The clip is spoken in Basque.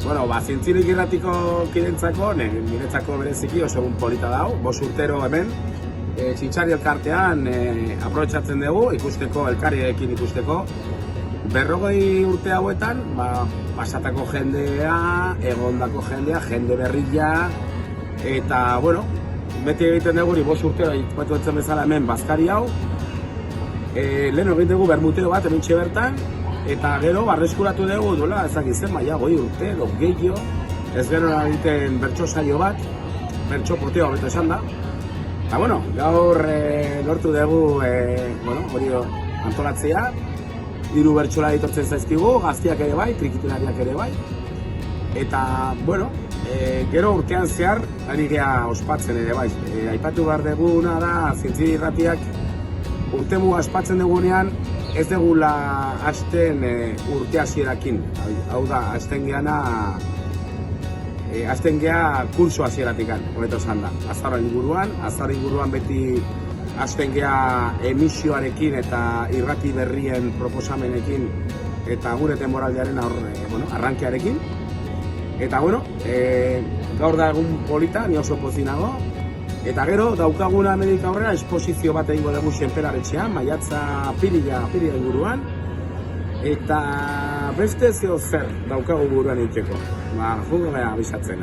Bueno, Zintzilik irratiko kidentzako, niretzako bereziki oso egun polita dau, 5 urtero hemen, Txintxari elkartean aprobetxatzen dugu, ikusteko, elkarriekin ikusteko. 40 urte hauetan, pasatako jendea, egondako jendea, jende berria, eta, bueno, beti egiten dugu, 5 urtero ikpatu etzen bezala hemen bazkari hau. Lehen egin dugu bermuteo bat hemen bertan, eta gero barreskuratu dugu duela ezakitzen maia 5 urte, edo gehiago, ez gero egiten bertso saio bat, bertso poteo beto esan da. Eta, bueno, gaur lortu dugu hori antolatzea, 3 bertsolari etortzen zaizkigu, gaztiak ere bai, trikitilariak ere bai. Eta, bueno, gero urtean zehar, ari gea ospatzen ere bai. Aipatu behar duguna da, Zintzili irratiak urtemuga ospatzen dugunean, ez dugula hasten urte hasierakin. Hau da, hasten gea kurso hasieratik, honeto esan da. Azaro inguruan beti hasten gea emisioarekin eta irrati berrien proposamenekin eta gure temporaldiaren arrankearekin. Eta, bueno, gaur da egun polita, ni oso pozinago. Eta gero, daukaguna hemendik aurrera, esposizio bat egingo dugu Xenperaretxean, maiatza apirila inguruan. Eta beste zeo zer daukagu buruan egiteko. Jugo gara abisatzen.